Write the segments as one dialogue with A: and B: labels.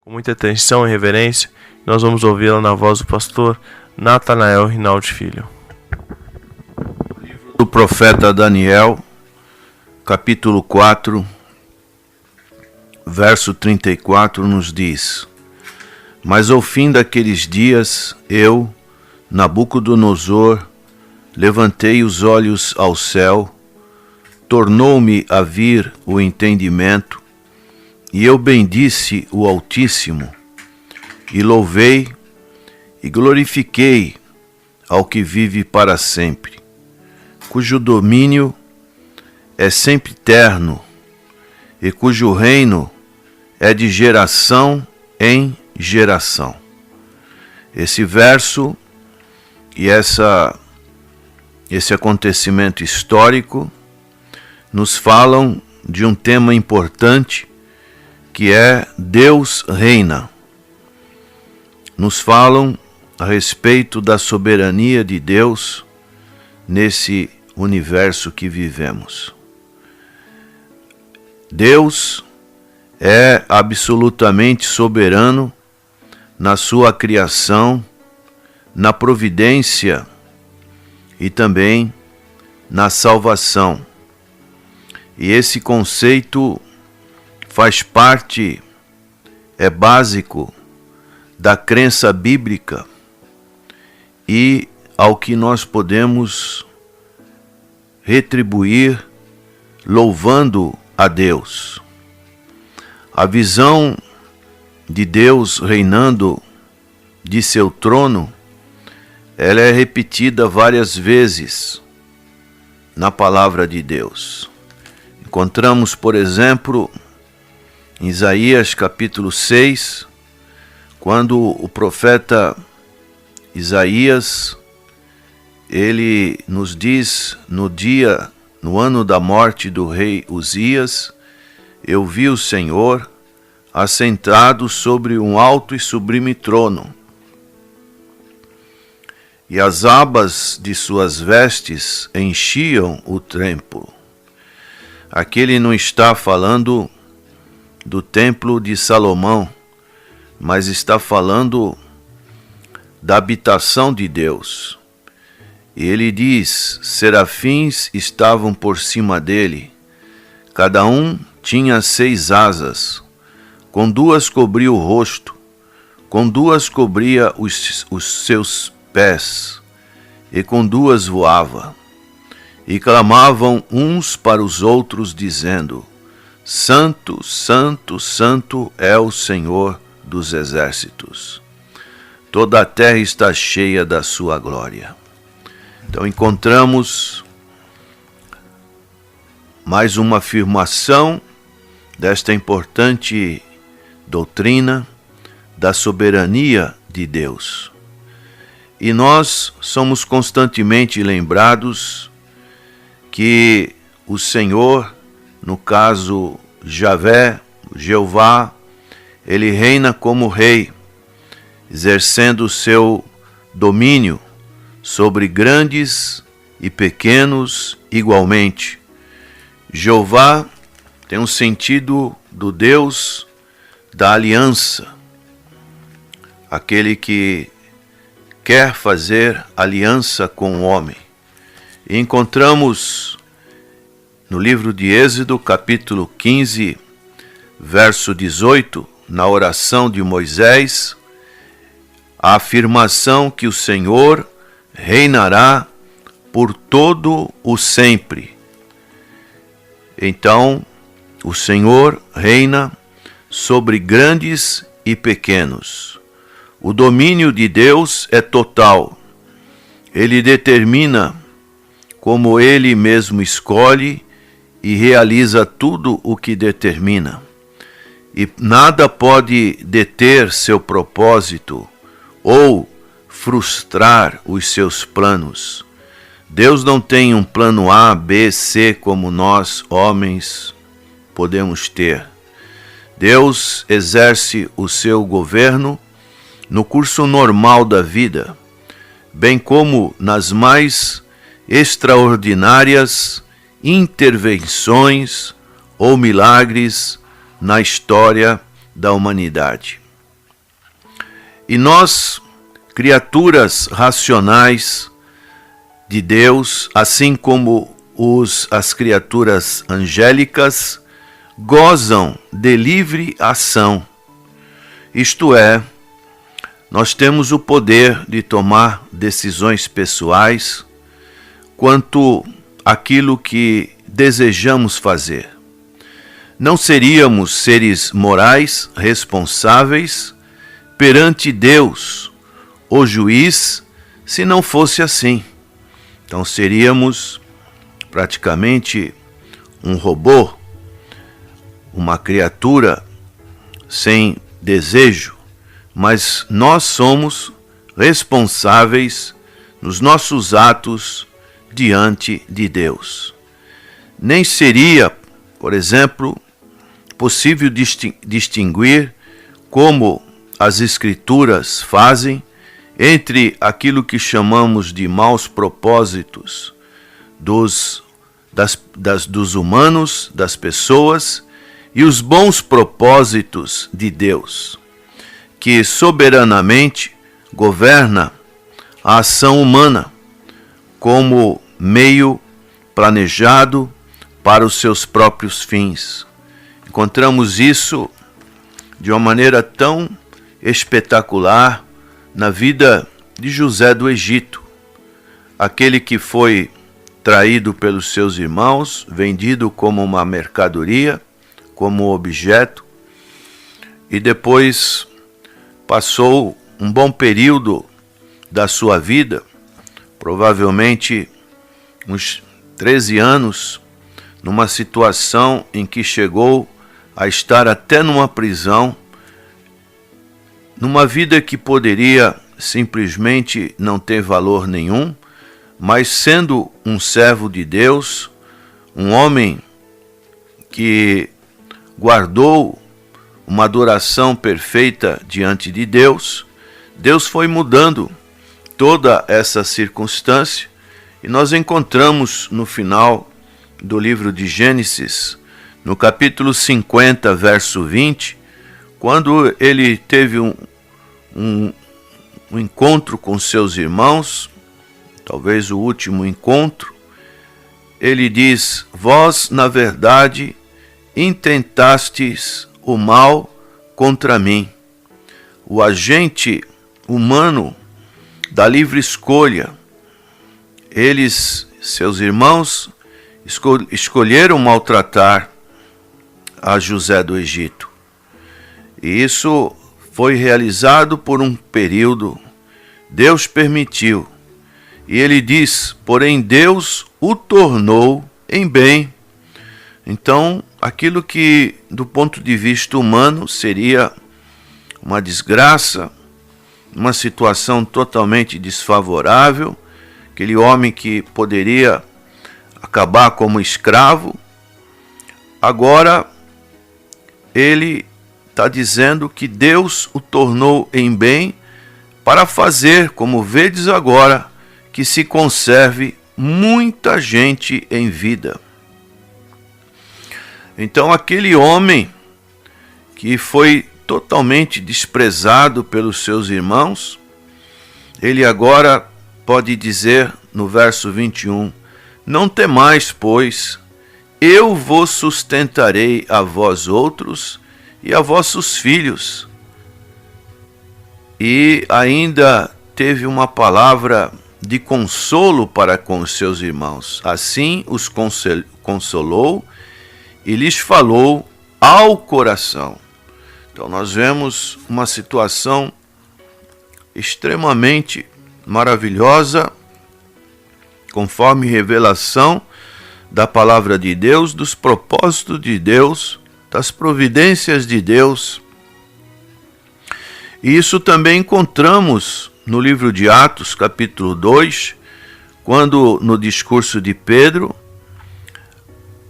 A: Com muita atenção e reverência, nós vamos ouvi-la na voz do pastor Natanael Rinaldi Filho.
B: Do profeta Daniel, capítulo 4, verso 34, nos diz: Mas ao fim daqueles dias, eu, Nabucodonosor, levantei os olhos ao céu, tornou-me a vir o entendimento, e eu bendisse o Altíssimo, e louvei e glorifiquei ao que vive para sempre, cujo domínio é sempre terno, e cujo reino é de geração em geração. Esse verso e esse acontecimento histórico nos falam de um tema importante, que é Deus reina. Nos falam a respeito da soberania de Deus nesse universo que vivemos. Deus é absolutamente soberano na sua criação, na providência e também na salvação. E esse conceito faz parte, é básico da crença bíblica e ao que nós podemos retribuir louvando a Deus. A visão de Deus reinando de seu trono, ela é repetida várias vezes na palavra de Deus. Encontramos, por exemplo, em Isaías capítulo 6, quando o profeta Isaías, ele nos diz, no ano da morte do rei Uzias, eu vi o Senhor assentado sobre um alto e sublime trono, e as abas de suas vestes enchiam o templo. Aqui ele não está falando do templo de Salomão, mas está falando da habitação de Deus. E ele diz: serafins estavam por cima dele, cada um tinha 6 asas, com 2 cobria o rosto, com 2 cobria os seus pés, e com 2 voava. E clamavam uns para os outros, dizendo: Santo, Santo, Santo é o Senhor dos exércitos. Toda a terra está cheia da sua glória. Então encontramos mais uma afirmação desta importante doutrina da soberania de Deus. E nós somos constantemente lembrados que o Senhor, no caso Javé, Jeová, ele reina como rei, exercendo o seu domínio sobre grandes e pequenos igualmente. Jeová tem um sentido do Deus da aliança, aquele que quer fazer aliança com o homem. E encontramos no livro de Êxodo, capítulo 15, verso 18, na oração de Moisés, a afirmação que o Senhor reinará por todo o sempre. Então, o Senhor reina sobre grandes e pequenos. O domínio de Deus é total. Ele determina como ele mesmo escolhe e realiza tudo o que determina. E nada pode deter seu propósito ou frustrar os seus planos. Deus não tem um plano A, B, C como nós, homens, podemos ter. Deus exerce o seu governo no curso normal da vida, bem como nas mais extraordinárias intervenções ou milagres na história da humanidade. E nós, criaturas racionais de Deus, assim como as criaturas angélicas, gozam de livre ação. Isto é, nós temos o poder de tomar decisões pessoais quanto àquilo que desejamos fazer. Não seríamos seres morais responsáveis perante Deus, o juiz, se não fosse assim. Então seríamos praticamente um robô, uma criatura sem desejo, mas nós somos responsáveis nos nossos atos diante de Deus. Nem seria, por exemplo, possível distinguir, como as Escrituras fazem, entre aquilo que chamamos de maus propósitos dos humanos, das pessoas, e os bons propósitos de Deus, que soberanamente governa a ação humana como meio planejado para os seus próprios fins. Encontramos isso de uma maneira tão espetacular na vida de José do Egito, aquele que foi traído pelos seus irmãos, vendido como uma mercadoria, como objeto, e depois passou um bom período da sua vida, provavelmente uns 13 anos, numa situação em que chegou a estar até numa prisão, numa vida que poderia simplesmente não ter valor nenhum, mas sendo um servo de Deus, um homem que guardou uma adoração perfeita diante de Deus, Deus foi mudando toda essa circunstância, e nós encontramos no final do livro de Gênesis, no capítulo 50, verso 20, quando ele teve um encontro com seus irmãos, talvez o último encontro, ele diz: vós, na verdade, intentastes o mal contra mim. O agente humano da livre escolha, seus irmãos, escolheram maltratar a José do Egito. E isso foi realizado por um período, Deus permitiu. E ele diz: porém Deus o tornou em bem. Então, aquilo que do ponto de vista humano seria uma desgraça, uma situação totalmente desfavorável, aquele homem que poderia acabar como escravo, agora ele está dizendo que Deus o tornou em bem para fazer, como vedes agora, que se conserve muita gente em vida. Então aquele homem que foi totalmente desprezado pelos seus irmãos, ele agora pode dizer no verso 21, não temais, pois, eu vos sustentarei a vós outros e a vossos filhos. E ainda teve uma palavra de consolo para com os seus irmãos. Assim os consolou e lhes falou ao coração. Então nós vemos uma situação extremamente maravilhosa, conforme revelação da palavra de Deus, dos propósitos de Deus, das providências de Deus. E isso também encontramos no livro de Atos, capítulo 2, quando no discurso de Pedro,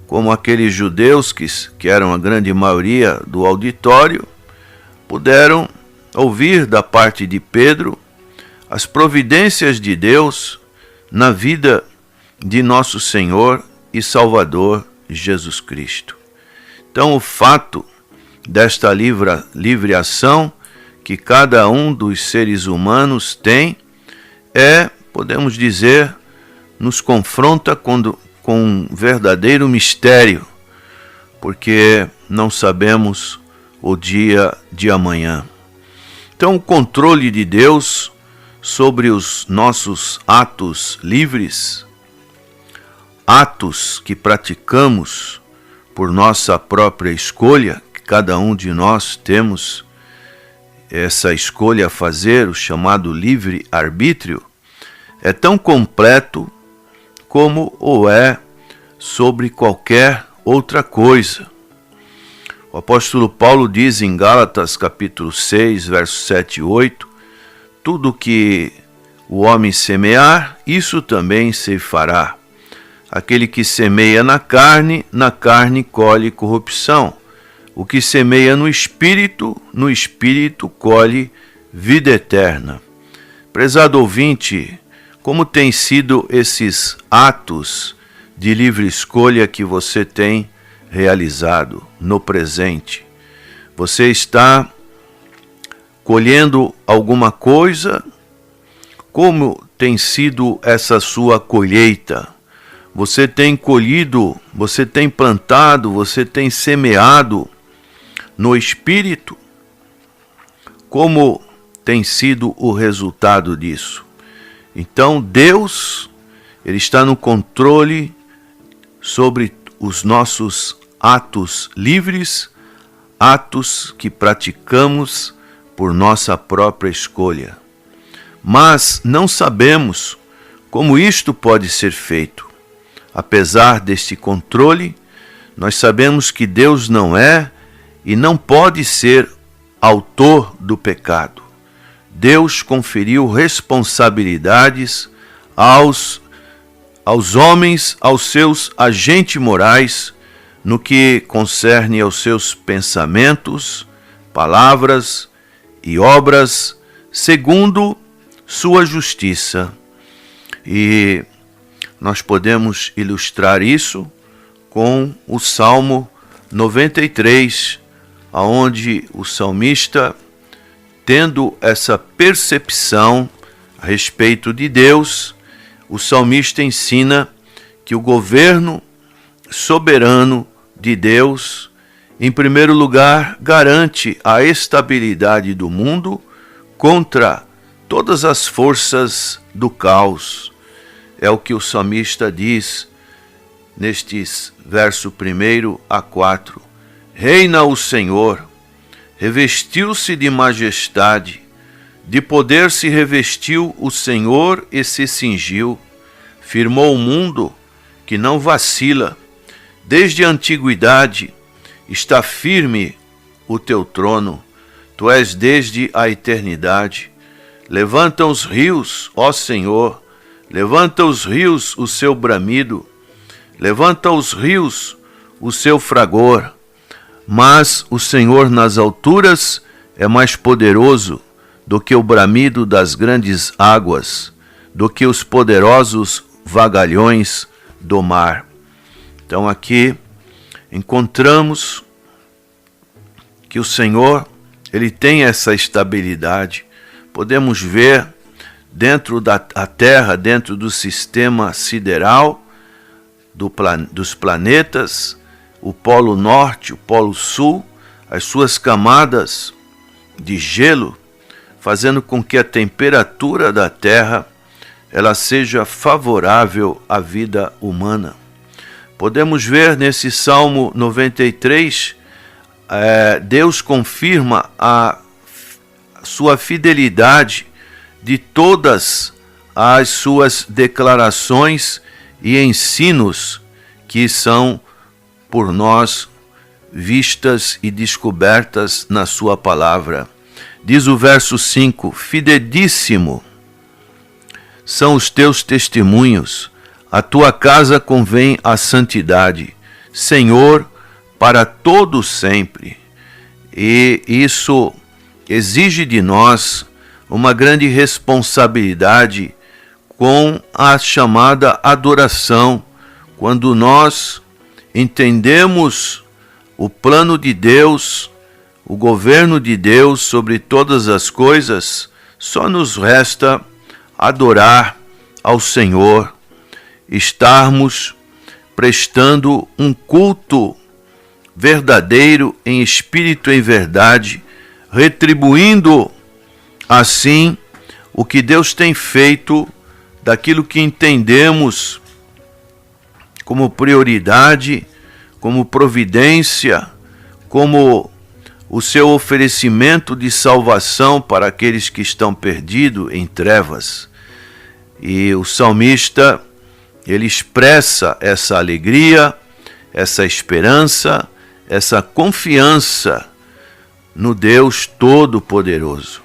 B: como aqueles judeus que eram a grande maioria do auditório, puderam ouvir da parte de Pedro as providências de Deus na vida de nosso Senhor e Salvador Jesus Cristo. Então o fato desta livre ação que cada um dos seres humanos tem, podemos dizer, nos confronta com um verdadeiro mistério, porque não sabemos o dia de amanhã. Então, o controle de Deus sobre os nossos atos livres, atos que praticamos por nossa própria escolha, que cada um de nós temos essa escolha a fazer, o chamado livre-arbítrio, é tão completo como o é sobre qualquer outra coisa. O apóstolo Paulo diz em Gálatas capítulo 6, versos 7 e 8, tudo que o homem semear, isso também se fará. Aquele que semeia na carne colhe corrupção. O que semeia no espírito colhe vida eterna. Prezado ouvinte, como têm sido esses atos de livre escolha que você tem realizado no presente? Você está colhendo alguma coisa? Como tem sido essa sua colheita? Você tem colhido, você tem plantado, você tem semeado no Espírito? Como tem sido o resultado disso? Então Deus, Ele está no controle sobre os nossos atos livres, atos que praticamos por nossa própria escolha. Mas não sabemos como isto pode ser feito. Apesar deste controle, nós sabemos que Deus não é e não pode ser autor do pecado. Deus conferiu responsabilidades aos homens, aos seus agentes morais, no que concerne aos seus pensamentos, palavras e obras, segundo sua justiça. E nós podemos ilustrar isso com o Salmo 93, onde o salmista, tendo essa percepção a respeito de Deus, o salmista ensina que o governo soberano de Deus, em primeiro lugar, garante a estabilidade do mundo contra todas as forças do caos. É o que o salmista diz nestes versos 1 a 4. Reina o Senhor, revestiu-se de majestade, de poder se revestiu o Senhor e se cingiu, firmou o mundo que não vacila, desde a antiguidade está firme o teu trono, tu és desde a eternidade. Levanta os rios, ó Senhor, levanta os rios o seu bramido, levanta os rios o seu fragor, mas o Senhor nas alturas é mais poderoso do que o bramido das grandes águas, do que os poderosos vagalhões do mar. Então aqui encontramos que o Senhor, Ele tem essa estabilidade. Podemos ver dentro da Terra, dentro do sistema sideral, dos planetas, o Polo Norte, o Polo Sul, as suas camadas de gelo, fazendo com que a temperatura da Terra ela seja favorável à vida humana. Podemos ver nesse Salmo 93, Deus confirma a sua fidelidade de todas as suas declarações e ensinos que são por nós vistas e descobertas na sua palavra. Diz o verso 5, fidelíssimo são os teus testemunhos, a tua casa convém a santidade, Senhor, para todo sempre. E isso exige de nós uma grande responsabilidade com a chamada adoração, quando nós entendemos o plano de Deus, o governo de Deus sobre todas as coisas, só nos resta adorar ao Senhor, estarmos prestando um culto verdadeiro em espírito e em verdade, retribuindo assim o que Deus tem feito daquilo que entendemos como prioridade, como providência, como o seu oferecimento de salvação para aqueles que estão perdidos em trevas. E o salmista, ele expressa essa alegria, essa esperança, essa confiança no Deus Todo-Poderoso.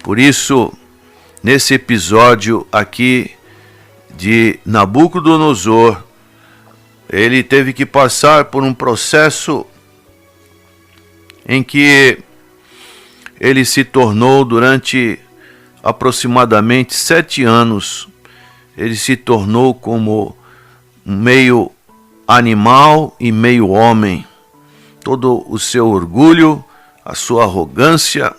B: Por isso, nesse episódio aqui de Nabucodonosor, ele teve que passar por um processo em que ele se tornou, durante aproximadamente 7 anos, ele se tornou como meio animal e meio homem. Todo o seu orgulho, a sua arrogância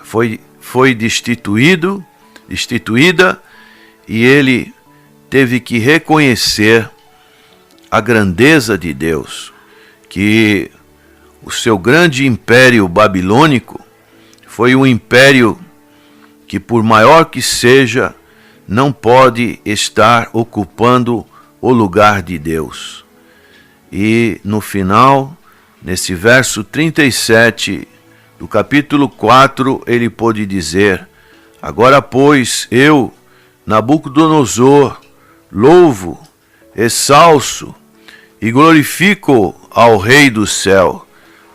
B: foi destituída, e ele teve que reconhecer a grandeza de Deus, que o seu grande império babilônico foi um império que, por maior que seja, não pode estar ocupando o lugar de Deus. E no final, nesse verso 37 do capítulo 4, ele pôde dizer: agora, pois, eu, Nabucodonosor, louvo, exalço e glorifico ao Rei do céu,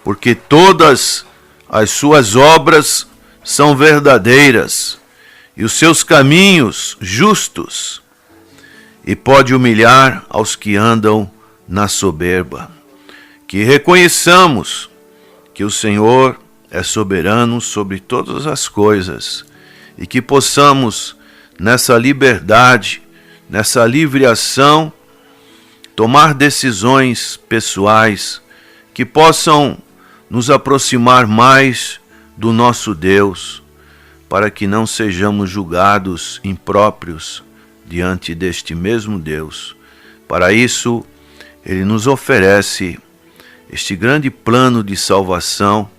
B: porque todas as suas obras são verdadeiras e os seus caminhos justos, e pode humilhar aos que andam na soberba. Que reconheçamos que o Senhor é soberano sobre todas as coisas, e que possamos, nessa liberdade, nessa livre ação, tomar decisões pessoais que possam nos aproximar mais do nosso Deus, para que não sejamos julgados impróprios diante deste mesmo Deus. Para isso, ele nos oferece este grande plano de salvação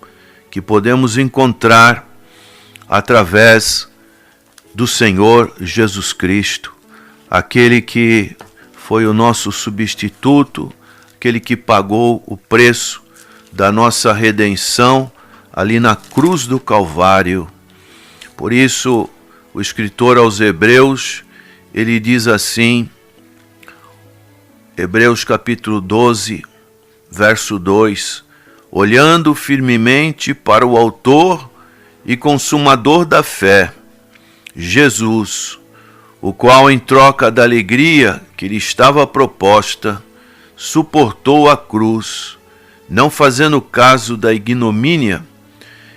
B: que podemos encontrar através do Senhor Jesus Cristo, aquele que foi o nosso substituto, aquele que pagou o preço da nossa redenção ali na cruz do Calvário. Por isso, o escritor aos Hebreus, ele diz assim, Hebreus capítulo 12, verso 2, olhando firmemente para o autor e consumador da fé, Jesus, o qual, em troca da alegria que lhe estava proposta, suportou a cruz, não fazendo caso da ignomínia,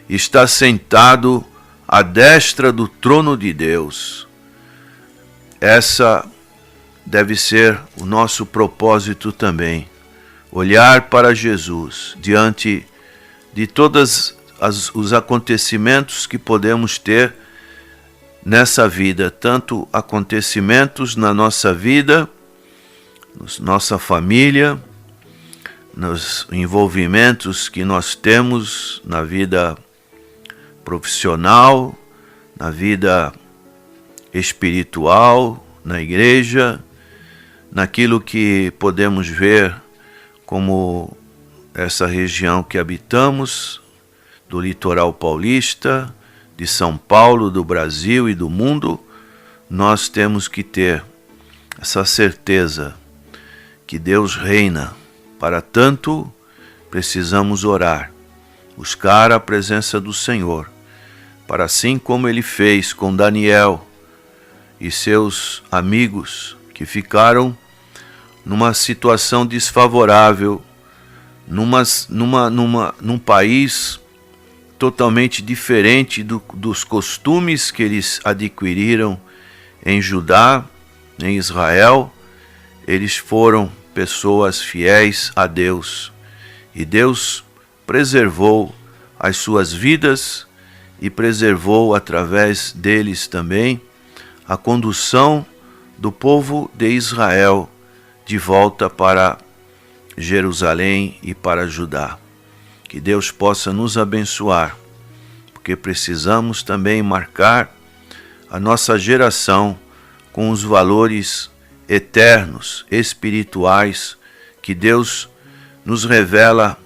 B: está sentado à destra do trono de Deus. Essa deve ser o nosso propósito também, olhar para Jesus diante de todos os acontecimentos que podemos ter nessa vida, tanto acontecimentos na nossa vida, nossa família, nos envolvimentos que nós temos na vida profissional, na vida espiritual, na igreja, naquilo que podemos ver como essa região que habitamos, do litoral paulista, de São Paulo, do Brasil e do mundo. Nós temos que ter essa certeza que Deus reina. Para tanto, precisamos orar, buscar a presença do Senhor, para assim como ele fez com Daniel e seus amigos que ficaram numa situação desfavorável, num país totalmente diferente dos costumes que eles adquiriram em Judá, em Israel. Eles foram pessoas fiéis a Deus, e Deus preservou as suas vidas e preservou através deles também a condução do povo de Israel de volta para Jerusalém e para Judá. Que Deus possa nos abençoar, porque precisamos também marcar a nossa geração com os valores eternos, espirituais, que Deus nos revela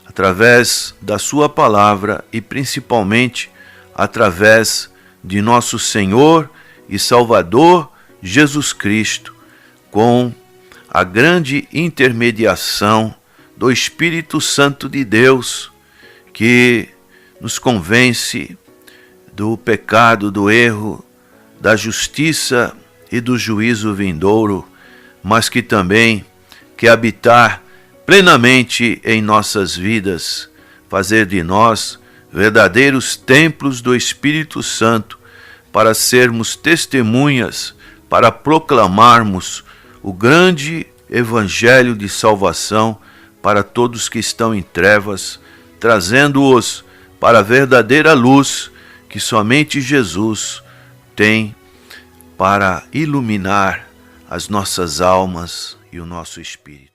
B: através da sua palavra e principalmente através de nosso Senhor e Salvador Jesus Cristo, com a grande intermediação do Espírito Santo de Deus, que nos convence do pecado, do erro, da justiça e do juízo vindouro, mas que também quer habitar plenamente em nossas vidas, fazer de nós verdadeiros templos do Espírito Santo, para sermos testemunhas, para proclamarmos o grande evangelho de salvação para todos que estão em trevas, trazendo-os para a verdadeira luz que somente Jesus tem para iluminar as nossas almas e o nosso espírito.